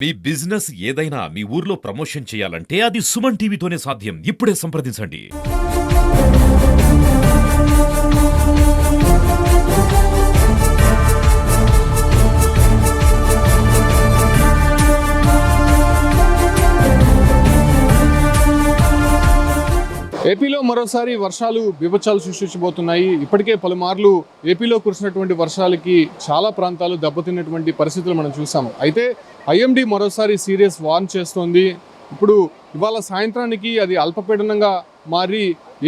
మీ business ఏదైనా మీ ఊర్లో promotion చేయాలంటే అది సుమన్ టీవీతోనే సాధ్యం. ఇప్పుడే సంప్రదించండి. ఏపీలో మరోసారి వర్షాలు బీభత్సాలు సృష్టించబోతున్నాయి. ఇప్పటికే పలుమార్లు ఏపీలో కురిసినటువంటి వర్షాలకి చాలా ప్రాంతాలు దెబ్బతిన్నటువంటి పరిస్థితులు మనం చూసాం. అయితే ఐఎండీ మరోసారి సీరియస్ వార్న్ చేస్తోంది. ఇప్పుడు ఇవాళ సాయంత్రానికి అది అల్పపీడనంగా మారి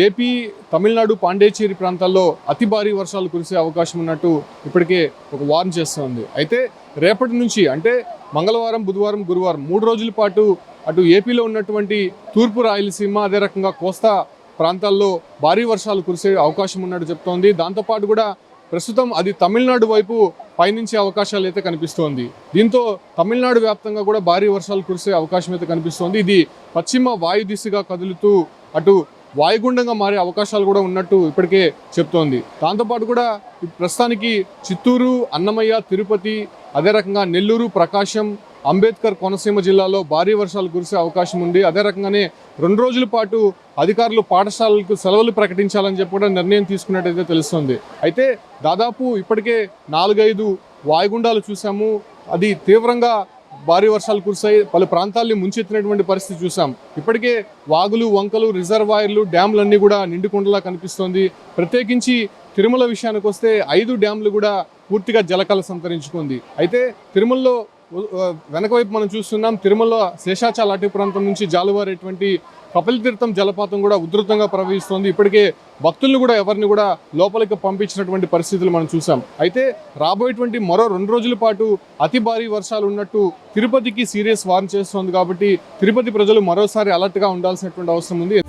ఏపీ, తమిళనాడు, పాండిచేరి ప్రాంతాల్లో అతి భారీ వర్షాలు కురిసే అవకాశం ఉన్నట్టు ఇప్పటికే ఒక వార్న్ చేస్తోంది. అయితే రేపటి నుంచి అంటే మంగళవారం, బుధవారం, గురువారం 3 రోజుల పాటు అటు ఏపీలో ఉన్నటువంటి తూర్పు రాయలసీమ, అదే రకంగా కోస్తా ప్రాంతాల్లో భారీ వర్షాలు కురిసే అవకాశం ఉన్నట్టు చెప్తోంది. దాంతోపాటు కూడా ప్రస్తుతం అది తమిళనాడు వైపు పయనించే అవకాశాలు అయితే కనిపిస్తోంది. దీంతో తమిళనాడు వ్యాప్తంగా కూడా భారీ వర్షాలు కురిసే అవకాశం అయితే కనిపిస్తోంది. ఇది పశ్చిమ వాయు దిశగా కదులుతూ అటు వాయుగుండంగా మారే అవకాశాలు కూడా ఉన్నట్టు ఇప్పటికే చెప్తోంది. దాంతోపాటు కూడా ప్రస్తుతానికి చిత్తూరు, అన్నమయ్య, తిరుపతి, అదే రకంగా నెల్లూరు, ప్రకాశం, అంబేద్కర్ కోనసీమ జిల్లాలో భారీ వర్షాలు కురిసే అవకాశం ఉంది. అదే రకంగానే 2 రోజుల పాటు అధికారులు పాఠశాలలకు సెలవులు ప్రకటించాలని చెప్పి కూడా నిర్ణయం తీసుకున్నట్టయితే తెలుస్తుంది. అయితే దాదాపు ఇప్పటికే 4-5 వాయుగుండాలు చూసాము. అది తీవ్రంగా భారీ వర్షాలు కురిసాయి. పలు ప్రాంతాల్ని ముంచెత్తినటువంటి పరిస్థితి చూసాం. ఇప్పటికే వాగులు, వంకలు, రిజర్వాయర్లు, డ్యాములన్నీ కూడా నిండుకుండలా కనిపిస్తోంది. ప్రత్యేకించి తిరుమల విషయానికి వస్తే 5 డ్యాములు కూడా పూర్తిగా జలకళ సంతరించుకుంది. అయితే తిరుమలలో వెనక వైపు మనం చూస్తున్నాం. తిరుమల శేషాచల అటవీ ప్రాంతం నుంచి జాలువారేటువంటి కపిలతీర్థం జలపాతం కూడా ఉధృతంగా ప్రవహిస్తోంది. ఇప్పటికే భక్తులను కూడా ఎవరిని కూడా లోపలికి పంపించినటువంటి పరిస్థితులు మనం చూసాం. అయితే రాబోయేటువంటి మరో 2 రోజుల పాటు అతి భారీ వర్షాలు ఉన్నట్టు తిరుపతికి సీరియస్ వార్న్ చేస్తోంది. కాబట్టి తిరుపతి ప్రజలు మరోసారి అలర్ట్గా ఉండాల్సినటువంటి అవసరం ఉంది.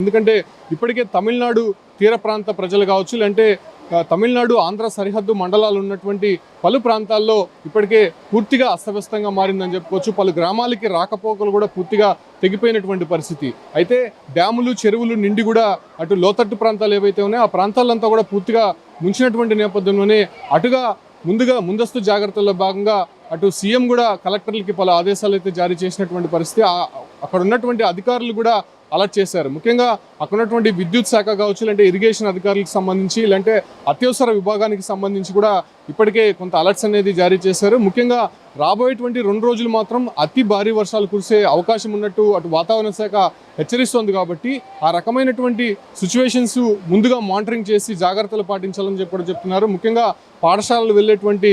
ఎందుకంటే ఇప్పటికే తమిళనాడు తీర ప్రాంత ప్రజలు కావచ్చు, లేదంటే తమిళనాడు, ఆంధ్ర సరిహద్దు మండలాలు ఉన్నటువంటి పలు ప్రాంతాల్లో ఇప్పటికే పూర్తిగా అస్తవ్యస్తంగా మారిందని చెప్పుకోవచ్చు. పలు గ్రామాలకి రాకపోకలు కూడా పూర్తిగా తెగిపోయినటువంటి పరిస్థితి. అయితే డ్యాములు, చెరువులు నిండి కూడా అటు లోతట్టు ప్రాంతాలు ఏవైతే ఉన్నాయో ఆ ప్రాంతాలంతా కూడా పూర్తిగా ముంచినటువంటి నేపథ్యంలోనే అటుగా ముందస్తు జాగ్రత్తల్లో భాగంగా అటు సీఎం కూడా కలెక్టర్లకి పలు ఆదేశాలు అయితే జారీ చేసినటువంటి పరిస్థితి. అక్కడ ఉన్నటువంటి అధికారులు కూడా అలర్ట్ చేశారు. ముఖ్యంగా అక్కడ ఉన్నటువంటి విద్యుత్ శాఖ కావచ్చు, లేదంటే ఇరిగేషన్ అధికారులకు సంబంధించి, లేదంటే అత్యవసర విభాగానికి సంబంధించి కూడా ఇప్పటికే కొంత అలర్ట్స్ అనేది జారీ చేశారు. ముఖ్యంగా రాబోయేటువంటి 2 రోజులు మాత్రం అతి భారీ వర్షాలు కురిసే అవకాశం ఉన్నట్టు అటు వాతావరణ శాఖ హెచ్చరిస్తోంది. కాబట్టి ఆ రకమైనటువంటి సిచ్యువేషన్స్ ముందుగా మానిటరింగ్ చేసి జాగ్రత్తలు పాటించాలని చెప్పి చెప్తున్నారు. ముఖ్యంగా పాఠశాలలు వెళ్ళేటువంటి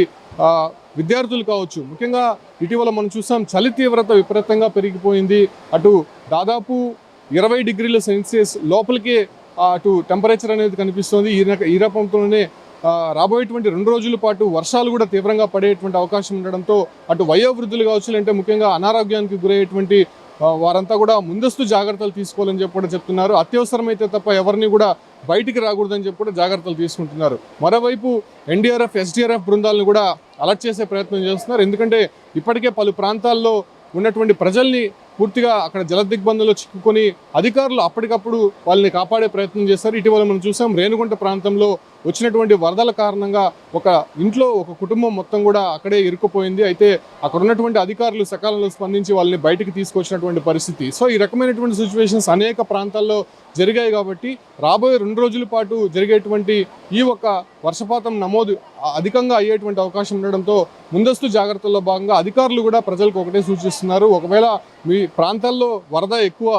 విద్యార్థులు కావచ్చు. ముఖ్యంగా ఇటీవల మనం చూసాం చలి తీవ్రత విపరీతంగా పెరిగిపోయింది. అటు దాదాపు 20 డిగ్రీల సెల్సియస్ లోపలికే అటు టెంపరేచర్ అనేది కనిపిస్తోంది. ఈ రకంతోనే రాబోయేటువంటి 2 రోజుల పాటు వర్షాలు కూడా తీవ్రంగా పడేటువంటి అవకాశం ఉండడంతో అటు వయోవృద్ధులు కావచ్చు, లేదంటే ముఖ్యంగా అనారోగ్యానికి గురయ్యేటువంటి వారంతా కూడా ముందస్తు జాగ్రత్తలు తీసుకోవాలని చెప్పి కూడా చెప్తున్నారు. అత్యవసరమైతే తప్ప ఎవరిని కూడా బయటికి రాకూడదని చెప్పి కూడా జాగ్రత్తలు తీసుకుంటున్నారు. మరోవైపు ఎన్డీఆర్ఎఫ్, ఎస్డీఆర్ఎఫ్ బృందాలను కూడా అలర్ట్ చేసే ప్రయత్నం చేస్తున్నారు. ఎందుకంటే ఇప్పటికే పలు ప్రాంతాల్లో ఉన్నటువంటి ప్రజల్ని పూర్తిగా అక్కడ జలదిగ్బంధంలో చిక్కుకొని అధికారులు అప్పటికప్పుడు వాళ్ళని కాపాడే ప్రయత్నం చేస్తారు. ఇటీవల మనం చూసాం రేణిగుంట ప్రాంతంలో వచ్చినటువంటి వరదల కారణంగా ఒక ఇంట్లో ఒక కుటుంబం మొత్తం కూడా అక్కడే ఇరుక్కుపోయింది. అయితే అక్కడ ఉన్నటువంటి అధికారులు సకాలంలో స్పందించి వాళ్ళని బయటికి తీసుకొచ్చినటువంటి పరిస్థితి. సో ఈ రకమైనటువంటి సిచ్యువేషన్స్ అనేక ప్రాంతాల్లో జరిగాయి. కాబట్టి రాబోయే 2 రోజుల పాటు జరిగేటువంటి ఈ ఒక్క వర్షపాతం నమోదు అధికంగా అయ్యేటువంటి అవకాశం ఉండడంతో ముందస్తు జాగ్రత్తల్లో భాగంగా అధికారులు కూడా ప్రజలకు ఒకటే సూచిస్తున్నారు. ఒకవేళ మీ ప్రాంతాల్లో వరద ఎక్కువ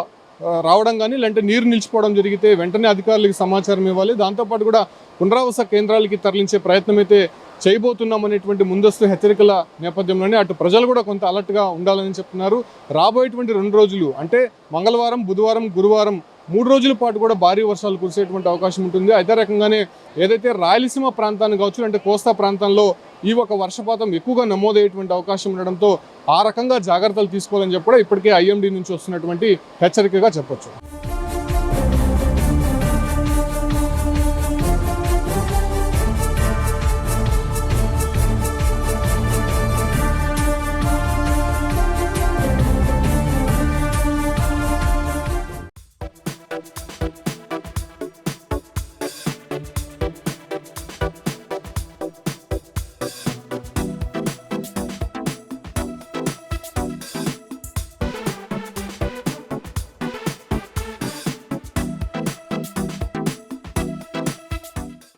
రావడం కానీ, లేదంటే నీరు నిలిచిపోవడం జరిగితే వెంటనే అధికారులకు సమాచారం ఇవ్వాలి. దాంతోపాటు కూడా పునరావాస కేంద్రాలకి తరలించే ప్రయత్నం అయితే చేయబోతున్నాం అనేటువంటి ముందస్తు హెచ్చరికల నేపథ్యంలోనే అటు ప్రజలు కూడా కొంత అలర్ట్గా ఉండాలని చెప్తున్నారు. రాబోయేటువంటి 2 రోజులు అంటే మంగళవారం, బుధవారం, గురువారం 3 రోజుల పాటు కూడా భారీ వర్షాలు కురిసేటువంటి అవకాశం ఉంటుంది. అదే రకంగానే ఏదైతే రాయలసీమ ప్రాంతాన్ని కావచ్చు, అంటే కోస్తా ప్రాంతంలో ఈ ఒక వర్షపాతం ఎక్కువగా నమోదయ్యేటువంటి అవకాశం ఉండడంతో ఆ రకంగా జాగ్రత్తలు తీసుకోవాలని చెప్పి కూడా ఇప్పటికే ఐఎండీ నుంచి వస్తున్నటువంటి హెచ్చరికగా చెప్పొచ్చు.